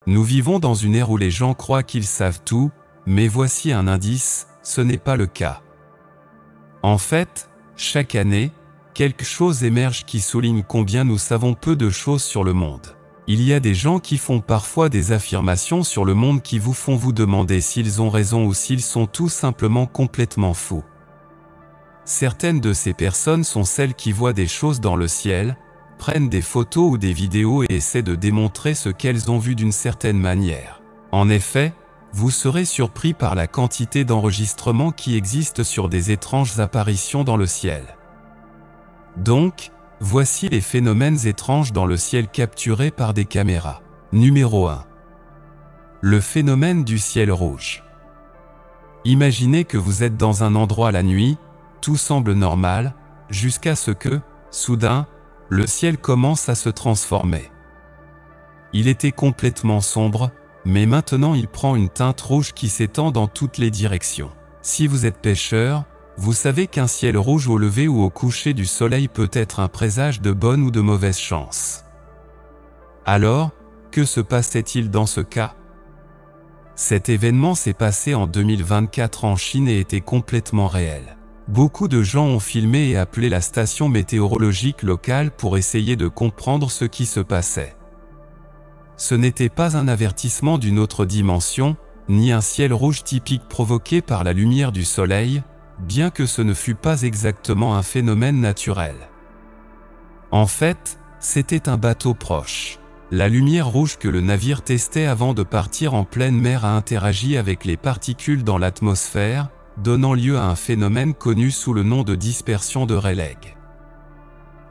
Nous vivons dans une ère où les gens croient qu'ils savent tout, mais voici un indice, ce n'est pas le cas. En fait, chaque année, quelque chose émerge qui souligne combien nous savons peu de choses sur le monde. Il y a des gens qui font parfois des affirmations sur le monde qui vous font vous demander s'ils ont raison ou s'ils sont tout simplement complètement fous. Certaines de ces personnes sont celles qui voient des choses dans le ciel, prennent des photos ou des vidéos et essaient de démontrer ce qu'elles ont vu d'une certaine manière. En effet, vous serez surpris par la quantité d'enregistrements qui existent sur des étranges apparitions dans le ciel. Donc, voici les phénomènes étranges dans le ciel capturés par des caméras. Numéro 1. Le phénomène du ciel rouge. Imaginez que vous êtes dans un endroit la nuit, tout semble normal, jusqu'à ce que, soudain, le ciel commence à se transformer. Il était complètement sombre, mais maintenant il prend une teinte rouge qui s'étend dans toutes les directions. Si vous êtes pêcheur, vous savez qu'un ciel rouge au lever ou au coucher du soleil peut être un présage de bonne ou de mauvaise chance. Alors, que se passait-il dans ce cas? Cet événement s'est passé en 2024 en Chine et était complètement réel. Beaucoup de gens ont filmé et appelé la station météorologique locale pour essayer de comprendre ce qui se passait. Ce n'était pas un avertissement d'une autre dimension, ni un ciel rouge typique provoqué par la lumière du soleil, bien que ce ne fût pas exactement un phénomène naturel. En fait, c'était un bateau proche. La lumière rouge que le navire testait avant de partir en pleine mer a interagi avec les particules dans l'atmosphère, donnant lieu à un phénomène connu sous le nom de dispersion de Rayleigh.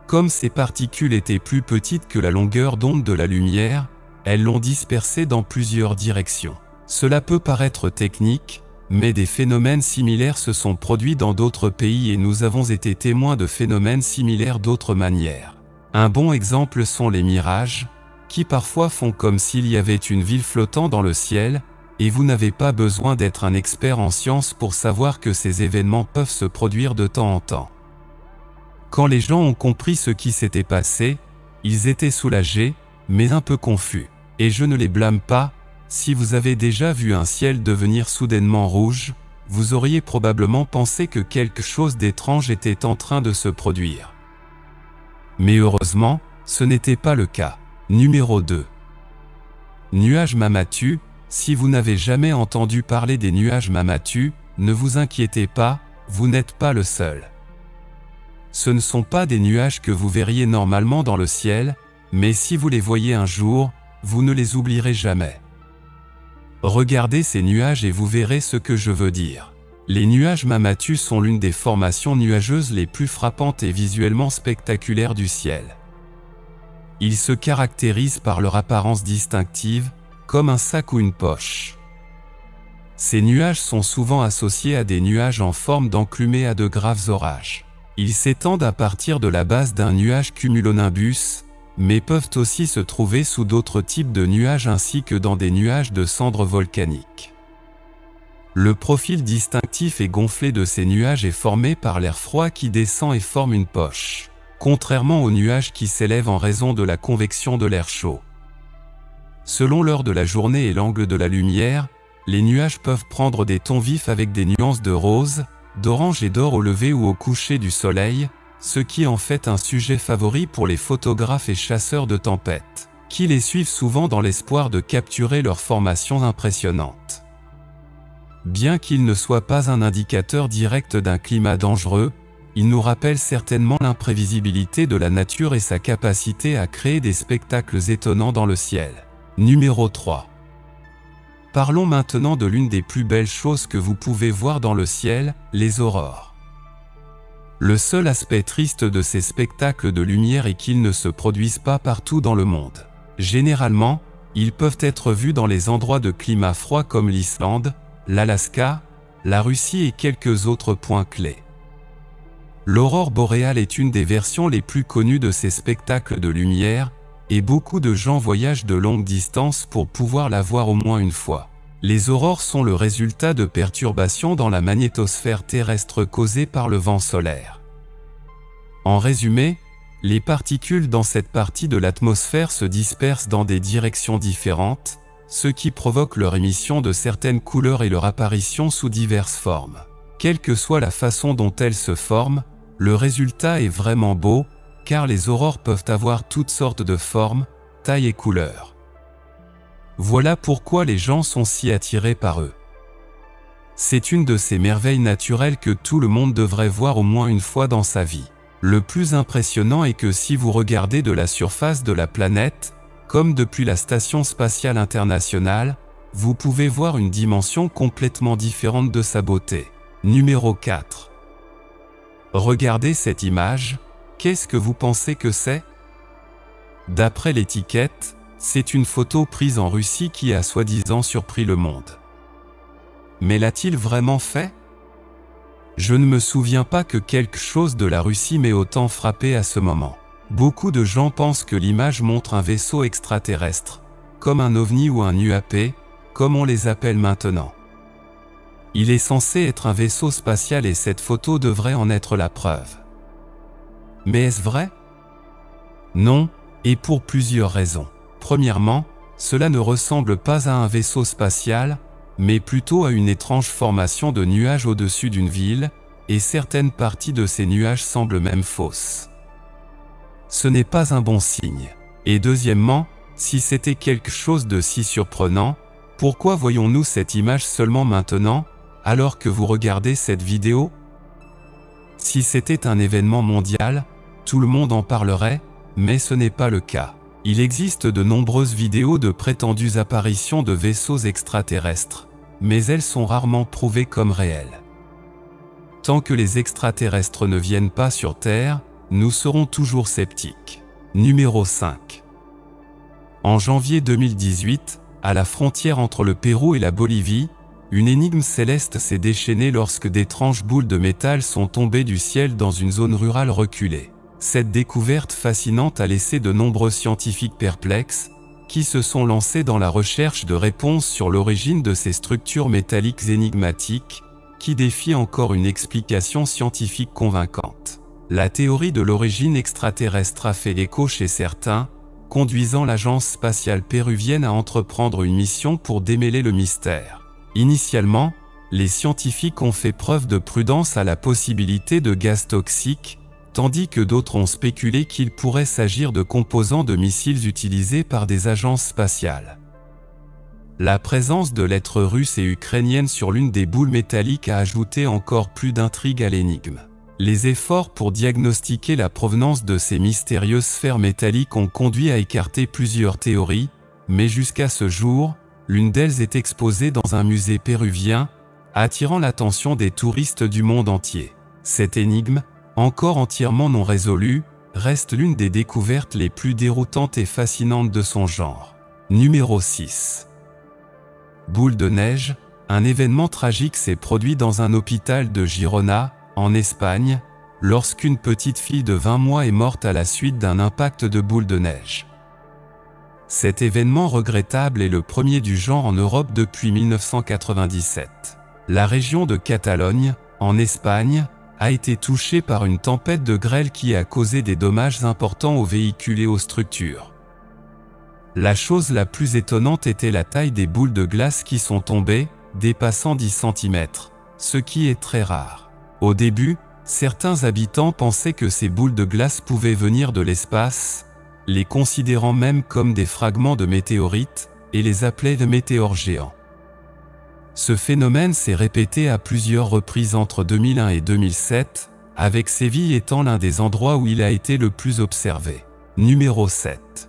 Comme ces particules étaient plus petites que la longueur d'onde de la lumière, elles l'ont dispersée dans plusieurs directions. Cela peut paraître technique, mais des phénomènes similaires se sont produits dans d'autres pays et nous avons été témoins de phénomènes similaires d'autres manières. Un bon exemple sont les mirages, qui parfois font comme s'il y avait une ville flottant dans le ciel, et vous n'avez pas besoin d'être un expert en sciences pour savoir que ces événements peuvent se produire de temps en temps. Quand les gens ont compris ce qui s'était passé, ils étaient soulagés, mais un peu confus. Et je ne les blâme pas. Si vous avez déjà vu un ciel devenir soudainement rouge, vous auriez probablement pensé que quelque chose d'étrange était en train de se produire. Mais heureusement, ce n'était pas le cas. Numéro 2. Nuages Mamatu. Si vous n'avez jamais entendu parler des nuages Mamatu, ne vous inquiétez pas, vous n'êtes pas le seul. Ce ne sont pas des nuages que vous verriez normalement dans le ciel, mais si vous les voyez un jour, vous ne les oublierez jamais. Regardez ces nuages et vous verrez ce que je veux dire. Les nuages Mamatu sont l'une des formations nuageuses les plus frappantes et visuellement spectaculaires du ciel. Ils se caractérisent par leur apparence distinctive, comme un sac ou une poche. Ces nuages sont souvent associés à des nuages en forme d'enclume à de graves orages. Ils s'étendent à partir de la base d'un nuage cumulonimbus, mais peuvent aussi se trouver sous d'autres types de nuages ainsi que dans des nuages de cendres volcaniques. Le profil distinctif et gonflé de ces nuages est formé par l'air froid qui descend et forme une poche, contrairement aux nuages qui s'élèvent en raison de la convection de l'air chaud. Selon l'heure de la journée et l'angle de la lumière, les nuages peuvent prendre des tons vifs avec des nuances de rose, d'orange et d'or au lever ou au coucher du soleil, ce qui en fait un sujet favori pour les photographes et chasseurs de tempêtes, qui les suivent souvent dans l'espoir de capturer leurs formations impressionnantes. Bien qu'il ne soit pas un indicateur direct d'un climat dangereux, il nous rappelle certainement l'imprévisibilité de la nature et sa capacité à créer des spectacles étonnants dans le ciel. Numéro 3. Parlons maintenant de l'une des plus belles choses que vous pouvez voir dans le ciel, les aurores. Le seul aspect triste de ces spectacles de lumière est qu'ils ne se produisent pas partout dans le monde. Généralement, ils peuvent être vus dans les endroits de climat froid comme l'Islande, l'Alaska, la Russie et quelques autres points clés. L'aurore boréale est une des versions les plus connues de ces spectacles de lumière, et beaucoup de gens voyagent de longues distances pour pouvoir la voir au moins une fois. Les aurores sont le résultat de perturbations dans la magnétosphère terrestre causées par le vent solaire. En résumé, les particules dans cette partie de l'atmosphère se dispersent dans des directions différentes, ce qui provoque leur émission de certaines couleurs et leur apparition sous diverses formes. Quelle que soit la façon dont elles se forment, le résultat est vraiment beau, car les aurores peuvent avoir toutes sortes de formes, tailles et couleurs. Voilà pourquoi les gens sont si attirés par eux. C'est une de ces merveilles naturelles que tout le monde devrait voir au moins une fois dans sa vie. Le plus impressionnant est que si vous regardez de la surface de la planète, comme depuis la Station spatiale internationale, vous pouvez voir une dimension complètement différente de sa beauté. Numéro 4. Regardez cette image, qu'est-ce que vous pensez que c'est? D'après l'étiquette, c'est une photo prise en Russie qui a soi-disant surpris le monde. Mais l'a-t-il vraiment fait? Je ne me souviens pas que quelque chose de la Russie m'ait autant frappé à ce moment. Beaucoup de gens pensent que l'image montre un vaisseau extraterrestre, comme un ovni ou un UAP, comme on les appelle maintenant. Il est censé être un vaisseau spatial et cette photo devrait en être la preuve. Mais est-ce vrai? Non, et pour plusieurs raisons. Premièrement, cela ne ressemble pas à un vaisseau spatial, mais plutôt à une étrange formation de nuages au-dessus d'une ville, et certaines parties de ces nuages semblent même fausses. Ce n'est pas un bon signe. Et deuxièmement, si c'était quelque chose de si surprenant, pourquoi voyons-nous cette image seulement maintenant, alors que vous regardez cette vidéo? Si c'était un événement mondial, tout le monde en parlerait, mais ce n'est pas le cas. Il existe de nombreuses vidéos de prétendues apparitions de vaisseaux extraterrestres, mais elles sont rarement prouvées comme réelles. Tant que les extraterrestres ne viennent pas sur Terre, nous serons toujours sceptiques. Numéro 5. En janvier 2018, à la frontière entre le Pérou et la Bolivie, une énigme céleste s'est déchaînée lorsque d'étranges boules de métal sont tombées du ciel dans une zone rurale reculée. Cette découverte fascinante a laissé de nombreux scientifiques perplexes, qui se sont lancés dans la recherche de réponses sur l'origine de ces structures métalliques énigmatiques, qui défient encore une explication scientifique convaincante. La théorie de l'origine extraterrestre a fait écho chez certains, conduisant l'agence spatiale péruvienne à entreprendre une mission pour démêler le mystère. Initialement, les scientifiques ont fait preuve de prudence à la possibilité de gaz toxiques, tandis que d'autres ont spéculé qu'il pourrait s'agir de composants de missiles utilisés par des agences spatiales. La présence de lettres russes et ukrainiennes sur l'une des boules métalliques a ajouté encore plus d'intrigue à l'énigme. Les efforts pour diagnostiquer la provenance de ces mystérieuses sphères métalliques ont conduit à écarter plusieurs théories, mais jusqu'à ce jour, l'une d'elles est exposée dans un musée péruvien, attirant l'attention des touristes du monde entier. Cette énigme, encore entièrement non résolue, reste l'une des découvertes les plus déroutantes et fascinantes de son genre. Numéro 6. Boule de neige, un événement tragique s'est produit dans un hôpital de Girona, en Espagne, lorsqu'une petite fille de 20 mois est morte à la suite d'un impact de boule de neige. Cet événement regrettable est le premier du genre en Europe depuis 1997. La région de Catalogne, en Espagne, a été touchée par une tempête de grêle qui a causé des dommages importants aux véhicules et aux structures. La chose la plus étonnante était la taille des boules de glace qui sont tombées, dépassant 10 cm, ce qui est très rare. Au début, certains habitants pensaient que ces boules de glace pouvaient venir de l'espace, les considérant même comme des fragments de météorites, et les appelaient de météores géants. Ce phénomène s'est répété à plusieurs reprises entre 2001 et 2007, avec Séville étant l'un des endroits où il a été le plus observé. Numéro 7.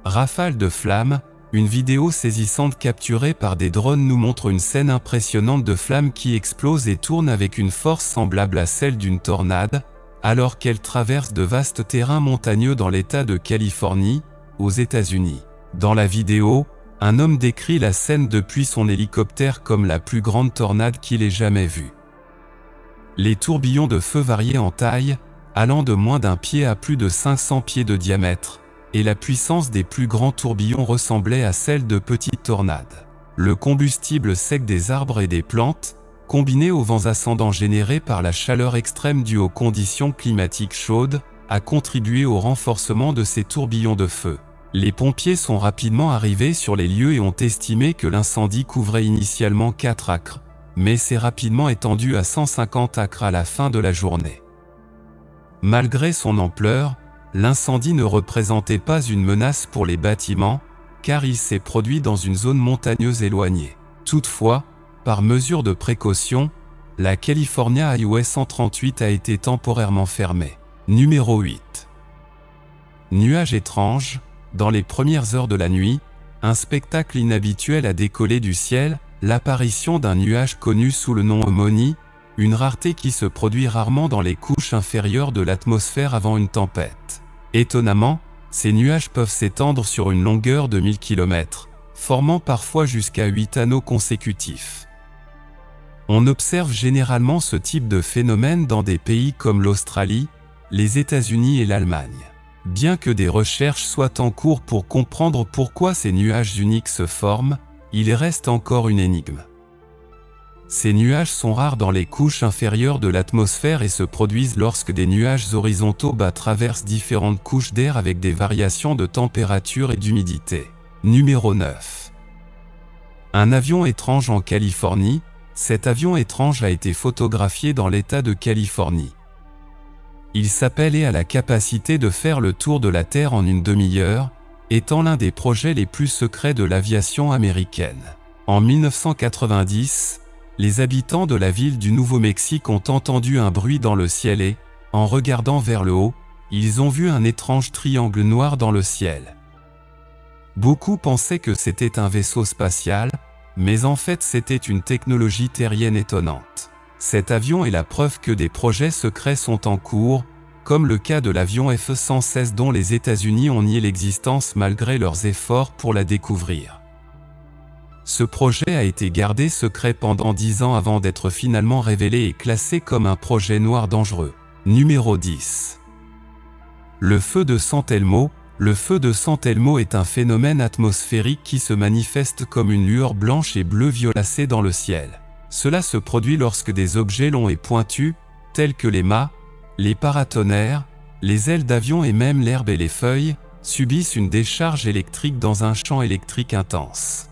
Rafale de flammes, une vidéo saisissante capturée par des drones nous montre une scène impressionnante de flammes qui explosent et tournent avec une force semblable à celle d'une tornade, alors qu'elle traverse de vastes terrains montagneux dans l'État de Californie, aux États-Unis. Dans la vidéo, un homme décrit la scène depuis son hélicoptère comme la plus grande tornade qu'il ait jamais vue. Les tourbillons de feu variaient en taille, allant de moins d'1 pied à plus de 500 pieds de diamètre, et la puissance des plus grands tourbillons ressemblait à celle de petites tornades. Le combustible sec des arbres et des plantes, combiné aux vents ascendants générés par la chaleur extrême due aux conditions climatiques chaudes, a contribué au renforcement de ces tourbillons de feu. Les pompiers sont rapidement arrivés sur les lieux et ont estimé que l'incendie couvrait initialement 4 acres, mais s'est rapidement étendu à 150 acres à la fin de la journée. Malgré son ampleur, l'incendie ne représentait pas une menace pour les bâtiments, car il s'est produit dans une zone montagneuse éloignée. Toutefois, par mesure de précaution, la California Highway 138 a été temporairement fermée. Numéro 8. Nuages étranges. Dans les premières heures de la nuit, un spectacle inhabituel a décollé du ciel, l'apparition d'un nuage connu sous le nom Omoni, une rareté qui se produit rarement dans les couches inférieures de l'atmosphère avant une tempête. Étonnamment, ces nuages peuvent s'étendre sur une longueur de 1000 km, formant parfois jusqu'à 8 anneaux consécutifs. On observe généralement ce type de phénomène dans des pays comme l'Australie, les États-Unis et l'Allemagne. Bien que des recherches soient en cours pour comprendre pourquoi ces nuages uniques se forment, il reste encore une énigme. Ces nuages sont rares dans les couches inférieures de l'atmosphère et se produisent lorsque des nuages horizontaux bas traversent différentes couches d'air avec des variations de température et d'humidité. Numéro 9. Un avion étrange en Californie. Cet avion étrange a été photographié dans l'État de Californie. Il s'appelle et a la capacité de faire le tour de la Terre en une demi-heure, étant l'un des projets les plus secrets de l'aviation américaine. En 1990, les habitants de la ville du Nouveau-Mexique ont entendu un bruit dans le ciel et, en regardant vers le haut, ils ont vu un étrange triangle noir dans le ciel. Beaucoup pensaient que c'était un vaisseau spatial, mais en fait c'était une technologie terrienne étonnante. Cet avion est la preuve que des projets secrets sont en cours, comme le cas de l'avion F-116 dont les États-Unis ont nié l'existence malgré leurs efforts pour la découvrir. Ce projet a été gardé secret pendant 10 ans avant d'être finalement révélé et classé comme un projet noir dangereux. Numéro 10. Le feu de San Telmo. Le feu de San Telmo est un phénomène atmosphérique qui se manifeste comme une lueur blanche et bleue violacée dans le ciel. Cela se produit lorsque des objets longs et pointus, tels que les mâts, les paratonnerres, les ailes d'avion et même l'herbe et les feuilles, subissent une décharge électrique dans un champ électrique intense.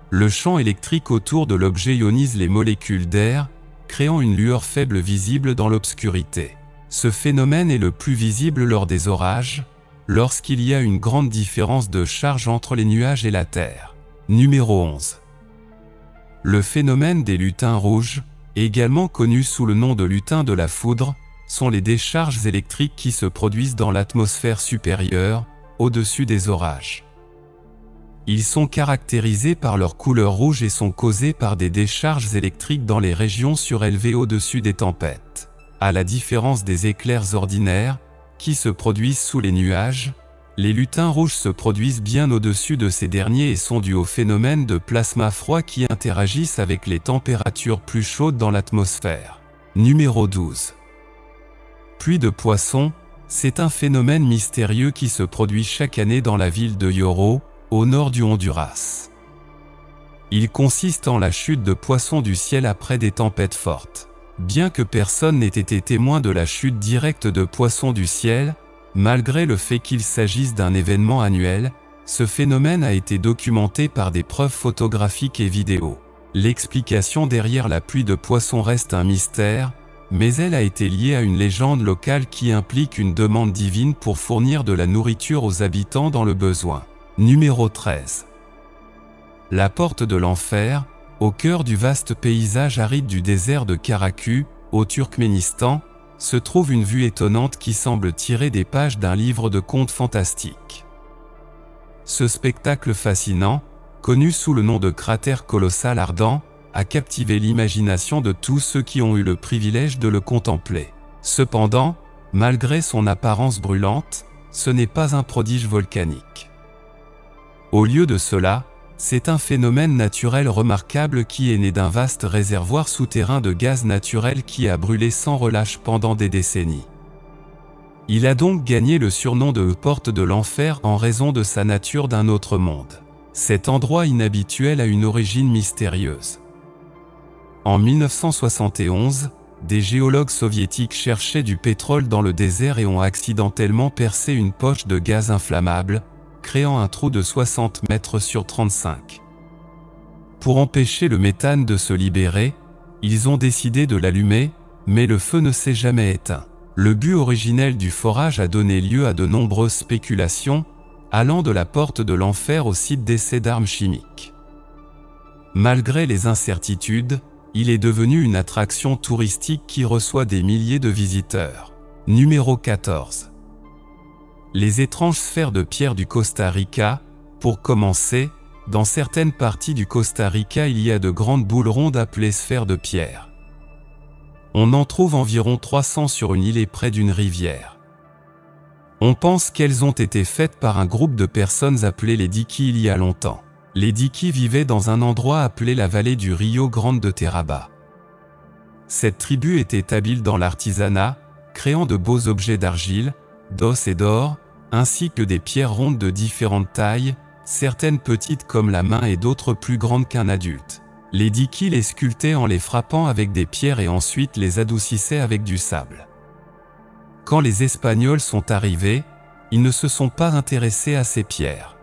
Le champ électrique autour de l'objet ionise les molécules d'air, créant une lueur faible visible dans l'obscurité. Ce phénomène est le plus visible lors des orages, lorsqu'il y a une grande différence de charge entre les nuages et la Terre. Numéro 11. Le phénomène des lutins rouges, également connu sous le nom de lutin de la foudre, sont les décharges électriques qui se produisent dans l'atmosphère supérieure, au-dessus des orages. Ils sont caractérisés par leur couleur rouge et sont causés par des décharges électriques dans les régions surélevées au-dessus des tempêtes. À la différence des éclairs ordinaires, qui se produisent sous les nuages, les lutins rouges se produisent bien au-dessus de ces derniers et sont dus au phénomène de plasma froid qui interagissent avec les températures plus chaudes dans l'atmosphère. Numéro 12. Pluie de poissons, c'est un phénomène mystérieux qui se produit chaque année dans la ville de Yoro, au nord du Honduras. Il consiste en la chute de poissons du ciel après des tempêtes fortes. Bien que personne n'ait été témoin de la chute directe de poissons du ciel, malgré le fait qu'il s'agisse d'un événement annuel, ce phénomène a été documenté par des preuves photographiques et vidéo. L'explication derrière la pluie de poissons reste un mystère, mais elle a été liée à une légende locale qui implique une demande divine pour fournir de la nourriture aux habitants dans le besoin. Numéro 13. La porte de l'enfer, au cœur du vaste paysage aride du désert de Karaku, au Turkménistan, se trouve une vue étonnante qui semble tirer des pages d'un livre de contes fantastiques. Ce spectacle fascinant, connu sous le nom de cratère colossal ardent, a captivé l'imagination de tous ceux qui ont eu le privilège de le contempler. Cependant, malgré son apparence brûlante, ce n'est pas un prodige volcanique. Au lieu de cela, c'est un phénomène naturel remarquable qui est né d'un vaste réservoir souterrain de gaz naturel qui a brûlé sans relâche pendant des décennies. Il a donc gagné le surnom de porte de l'enfer en raison de sa nature d'un autre monde. Cet endroit inhabituel a une origine mystérieuse. En 1971, des géologues soviétiques cherchaient du pétrole dans le désert et ont accidentellement percé une poche de gaz inflammable, créant un trou de 60 mètres sur 35. Pour empêcher le méthane de se libérer, ils ont décidé de l'allumer, mais le feu ne s'est jamais éteint. Le but originel du forage a donné lieu à de nombreuses spéculations, allant de la porte de l'enfer au site d'essai d'armes chimiques. Malgré les incertitudes, il est devenu une attraction touristique qui reçoit des milliers de visiteurs. Numéro 14. Les étranges sphères de pierre du Costa Rica. Pour commencer, dans certaines parties du Costa Rica il y a de grandes boules rondes appelées sphères de pierre. On en trouve environ 300 sur une île et près d'une rivière. On pense qu'elles ont été faites par un groupe de personnes appelées les Diki il y a longtemps. Les Diki vivaient dans un endroit appelé la vallée du Rio Grande de Teraba. Cette tribu était habile dans l'artisanat, créant de beaux objets d'argile, d'os et d'or, ainsi que des pierres rondes de différentes tailles, certaines petites comme la main et d'autres plus grandes qu'un adulte. Les Diki les sculptaient en les frappant avec des pierres et ensuite les adoucissaient avec du sable. Quand les Espagnols sont arrivés, ils ne se sont pas intéressés à ces pierres.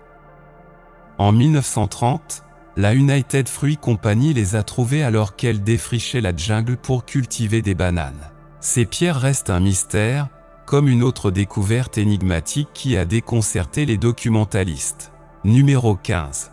En 1930, la United Fruit Company les a trouvées alors qu'elle défrichait la jungle pour cultiver des bananes. Ces pierres restent un mystère, comme une autre découverte énigmatique qui a déconcerté les documentalistes. Numéro 15.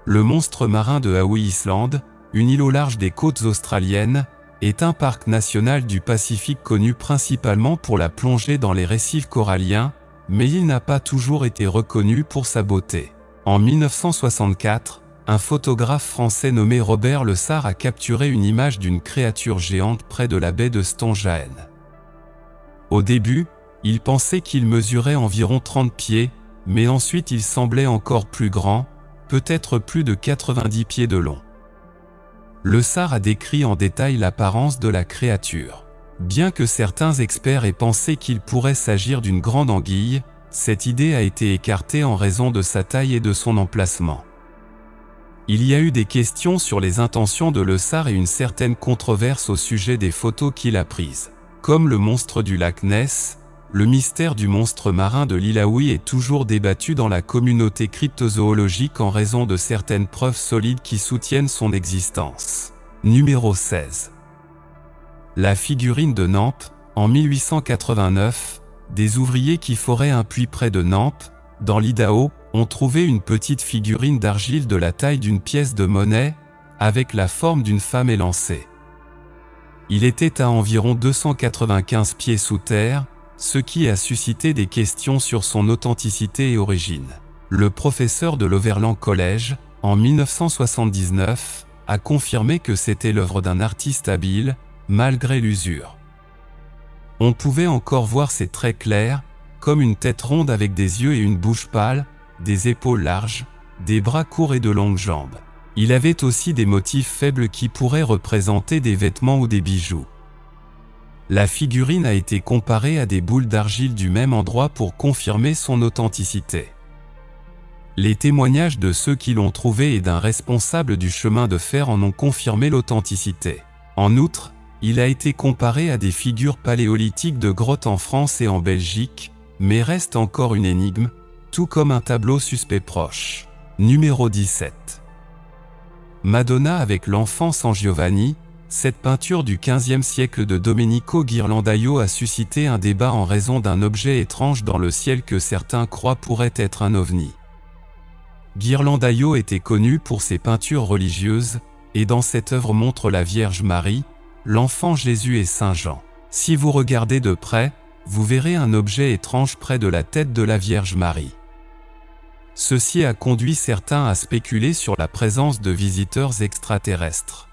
Le monstre marin de Haui Island, une île au large des côtes australiennes, est un parc national du Pacifique connu principalement pour la plongée dans les récifs coralliens, mais il n'a pas toujours été reconnu pour sa beauté. En 1964, un photographe français nommé Robert Le Sart a capturé une image d'une créature géante près de la baie de Stonjaen. Au début, il pensait qu'il mesurait environ 30 pieds, mais ensuite il semblait encore plus grand, peut-être plus de 90 pieds de long. Le Sart a décrit en détail l'apparence de la créature. Bien que certains experts aient pensé qu'il pourrait s'agir d'une grande anguille, cette idée a été écartée en raison de sa taille et de son emplacement. Il y a eu des questions sur les intentions de Le Sart et une certaine controverse au sujet des photos qu'il a prises. Comme le monstre du lac Ness, le mystère du monstre marin de l'île Haui est toujours débattu dans la communauté cryptozoologique en raison de certaines preuves solides qui soutiennent son existence. Numéro 16. La figurine de Nampe. En 1889, des ouvriers qui foraient un puits près de Nampe, dans l'Idaho, ont trouvé une petite figurine d'argile de la taille d'une pièce de monnaie, avec la forme d'une femme élancée. Il était à environ 295 pieds sous terre, ce qui a suscité des questions sur son authenticité et origine. Le professeur de l'Overland College, en 1979, a confirmé que c'était l'œuvre d'un artiste habile, malgré l'usure. On pouvait encore voir ses traits clairs, comme une tête ronde avec des yeux et une bouche pâle, des épaules larges, des bras courts et de longues jambes. Il avait aussi des motifs faibles qui pourraient représenter des vêtements ou des bijoux. La figurine a été comparée à des boules d'argile du même endroit pour confirmer son authenticité. Les témoignages de ceux qui l'ont trouvé et d'un responsable du chemin de fer en ont confirmé l'authenticité. En outre, il a été comparé à des figures paléolithiques de grottes en France et en Belgique, mais reste encore une énigme, tout comme un tableau suspect proche. Numéro 17. Madonna avec l'enfant San Giovanni. Cette peinture du XVe siècle de Domenico Ghirlandaio a suscité un débat en raison d'un objet étrange dans le ciel que certains croient pourrait être un ovni. Ghirlandaio était connu pour ses peintures religieuses, et dans cette œuvre montre la Vierge Marie, l'enfant Jésus et Saint Jean. Si vous regardez de près, vous verrez un objet étrange près de la tête de la Vierge Marie. Ceci a conduit certains à spéculer sur la présence de visiteurs extraterrestres.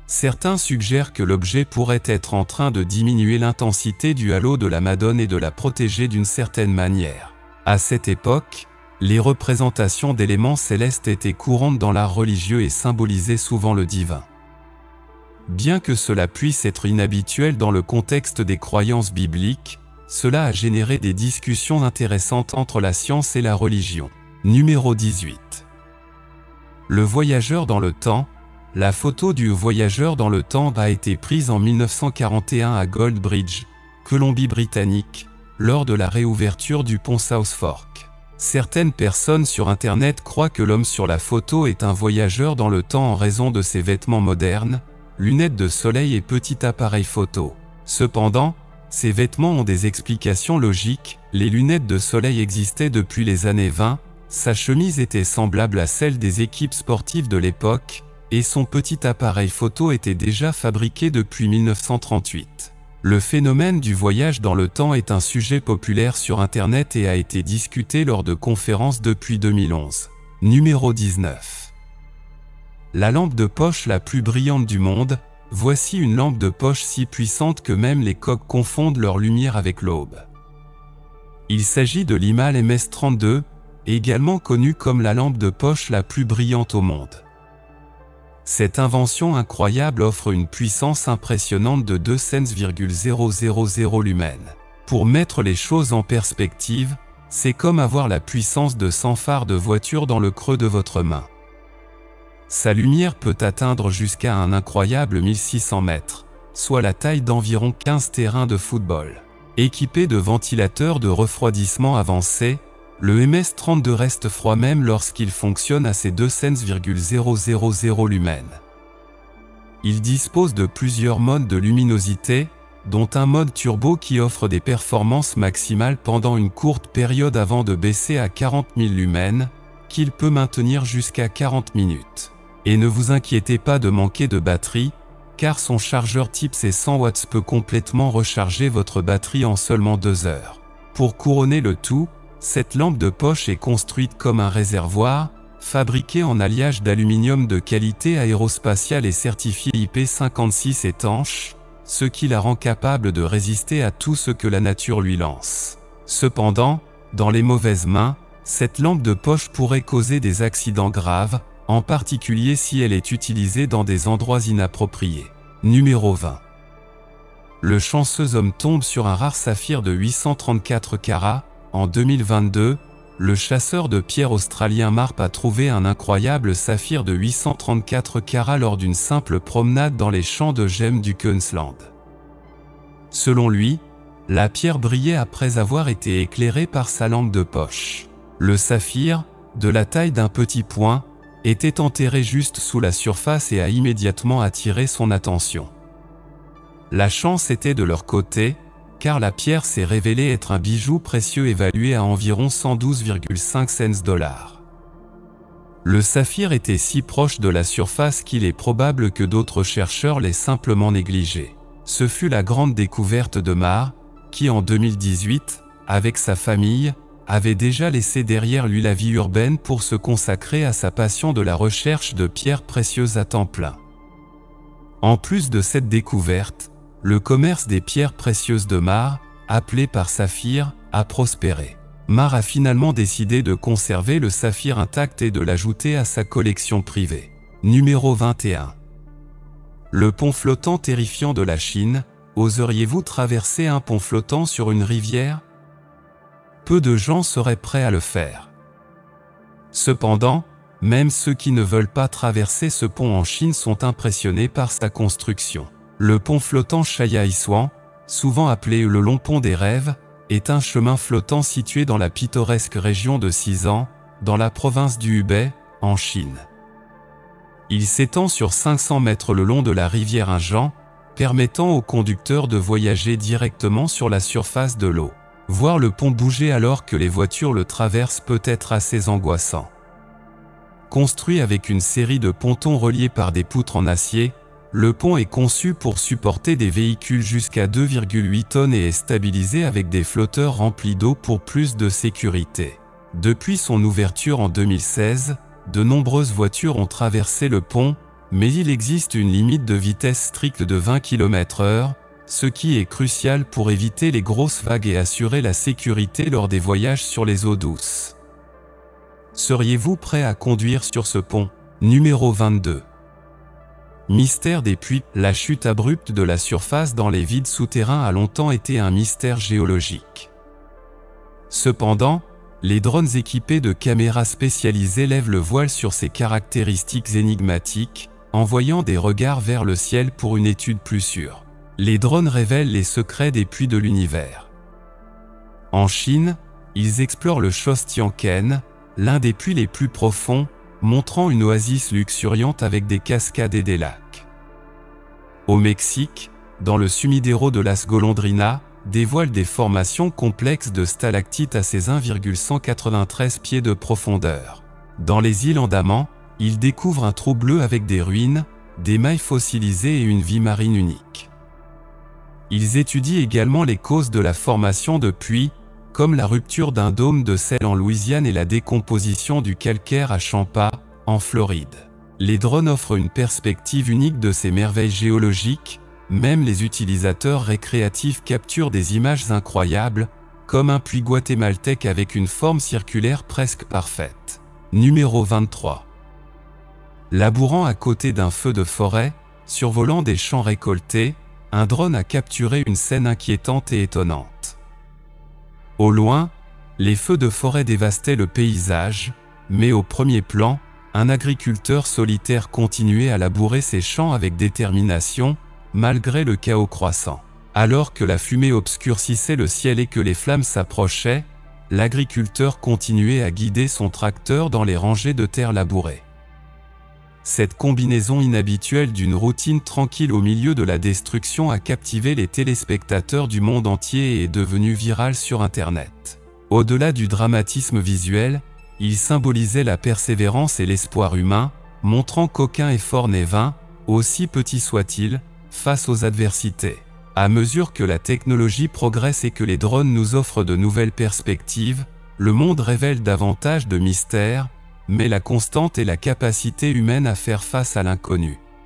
Certains suggèrent que l'objet pourrait être en train de diminuer l'intensité du halo de la Madone et de la protéger d'une certaine manière. À cette époque, les représentations d'éléments célestes étaient courantes dans l'art religieux et symbolisaient souvent le divin. Bien que cela puisse être inhabituel dans le contexte des croyances bibliques, cela a généré des discussions intéressantes entre la science et la religion. Numéro 18. Le voyageur dans le temps. La photo du voyageur dans le temps a été prise en 1941 à Gold Bridge, Colombie-Britannique, lors de la réouverture du pont South Fork. Certaines personnes sur Internet croient que l'homme sur la photo est un voyageur dans le temps en raison de ses vêtements modernes, lunettes de soleil et petit appareil photo. Cependant, ces vêtements ont des explications logiques. Les lunettes de soleil existaient depuis les années 20, sa chemise était semblable à celle des équipes sportives de l'époque, et son petit appareil photo était déjà fabriqué depuis 1938. Le phénomène du voyage dans le temps est un sujet populaire sur Internet et a été discuté lors de conférences depuis 2011. Numéro 19. La lampe de poche la plus brillante du monde. Voici une lampe de poche si puissante que même les coqs confondent leur lumière avec l'aube. Il s'agit de l'Imal MS-32, également connue comme la lampe de poche la plus brillante au monde. Cette invention incroyable offre une puissance impressionnante de 2,000 lumens. Pour mettre les choses en perspective, c'est comme avoir la puissance de 100 phares de voiture dans le creux de votre main. Sa lumière peut atteindre jusqu'à un incroyable 1600 mètres, soit la taille d'environ 15 terrains de football. Équipé de ventilateurs de refroidissement avancés, le MS-32 reste froid même lorsqu'il fonctionne à ses 2,000 lumens. Il dispose de plusieurs modes de luminosité, dont un mode turbo qui offre des performances maximales pendant une courte période avant de baisser à 40 000 lumens, qu'il peut maintenir jusqu'à 40 minutes. Et ne vous inquiétez pas de manquer de batterie, car son chargeur type C 100 watts peut complètement recharger votre batterie en seulement 2 heures. Pour couronner le tout, cette lampe de poche est construite comme un réservoir, fabriquée en alliage d'aluminium de qualité aérospatiale et certifié IP56 étanche, ce qui la rend capable de résister à tout ce que la nature lui lance. Cependant, dans les mauvaises mains, cette lampe de poche pourrait causer des accidents graves, en particulier si elle est utilisée dans des endroits inappropriés. Numéro 20. Le chanceux homme tombe sur un rare saphir de 834 carats. En 2022, le chasseur de pierres australien Marp a trouvé un incroyable saphir de 834 carats lors d'une simple promenade dans les champs de gemmes du Queensland. Selon lui, la pierre brillait après avoir été éclairée par sa lampe de poche. Le saphir, de la taille d'un petit poing, était enterré juste sous la surface et a immédiatement attiré son attention. La chance était de leur côté, car la pierre s'est révélée être un bijou précieux évalué à environ 112,5 cents. Le saphir était si proche de la surface qu'il est probable que d'autres chercheurs l'aient simplement négligé. Ce fut la grande découverte de Marr, qui en 2018, avec sa famille, avait déjà laissé derrière lui la vie urbaine pour se consacrer à sa passion de la recherche de pierres précieuses à temps plein. En plus de cette découverte, le commerce des pierres précieuses de Marr, appelé par saphir, a prospéré. Marr a finalement décidé de conserver le saphir intact et de l'ajouter à sa collection privée. Numéro 21. Le pont flottant terrifiant de la Chine. Oseriez-vous traverser un pont flottant sur une rivière? Peu de gens seraient prêts à le faire. Cependant, même ceux qui ne veulent pas traverser ce pont en Chine sont impressionnés par sa construction. Le pont flottant Chaya Isuan, souvent appelé le long pont des rêves, est un chemin flottant situé dans la pittoresque région de Xizang, dans la province du Hubei, en Chine. Il s'étend sur 500 mètres le long de la rivière Injiang, permettant aux conducteurs de voyager directement sur la surface de l'eau. Voir le pont bouger alors que les voitures le traversent peut être assez angoissant. Construit avec une série de pontons reliés par des poutres en acier, le pont est conçu pour supporter des véhicules jusqu'à 2,8 tonnes et est stabilisé avec des flotteurs remplis d'eau pour plus de sécurité. Depuis son ouverture en 2016, de nombreuses voitures ont traversé le pont, mais il existe une limite de vitesse stricte de 20 km/h, ce qui est crucial pour éviter les grosses vagues et assurer la sécurité lors des voyages sur les eaux douces. Seriez-vous prêt à conduire sur ce pont? Numéro 22. Mystère des puits. La chute abrupte de la surface dans les vides souterrains a longtemps été un mystère géologique. Cependant, les drones équipés de caméras spécialisées lèvent le voile sur ces caractéristiques énigmatiques, envoyant des regards vers le ciel pour une étude plus sûre. Les drones révèlent les secrets des puits de l'univers. En Chine, Ils explorent le Chostianken, l'un des puits les plus profonds, montrant une oasis luxuriante avec des cascades et des lacs. Au Mexique, dans le sumidero de Las Golondrinas, dévoile des formations complexes de stalactites à ses 1,193 pieds de profondeur. Dans les îles Andaman, il découvre un trou bleu avec des ruines, des mailles fossilisées et une vie marine unique. Ils étudient également les causes de la formation de puits, comme la rupture d'un dôme de sel en Louisiane et la décomposition du calcaire à Champa, en Floride. Les drones offrent une perspective unique de ces merveilles géologiques, même les utilisateurs récréatifs capturent des images incroyables, comme un puits guatémaltèque avec une forme circulaire presque parfaite. Numéro 23. Labourant à côté d'un feu de forêt, survolant des champs récoltés, un drone a capturé une scène inquiétante et étonnante. Au loin, les feux de forêt dévastaient le paysage, mais au premier plan, un agriculteur solitaire continuait à labourer ses champs avec détermination, malgré le chaos croissant. Alors que la fumée obscurcissait le ciel et que les flammes s'approchaient, l'agriculteur continuait à guider son tracteur dans les rangées de terre labourées. Cette combinaison inhabituelle d'une routine tranquille au milieu de la destruction a captivé les téléspectateurs du monde entier et est devenue virale sur Internet. Au-delà du dramatisme visuel, il symbolisait la persévérance et l'espoir humain, montrant qu'aucun effort n'est vain, aussi petit soit-il, face aux adversités. À mesure que la technologie progresse et que les drones nous offrent de nouvelles perspectives, le monde révèle davantage de mystères, mais la constante est la capacité humaine à faire face à l'inconnu.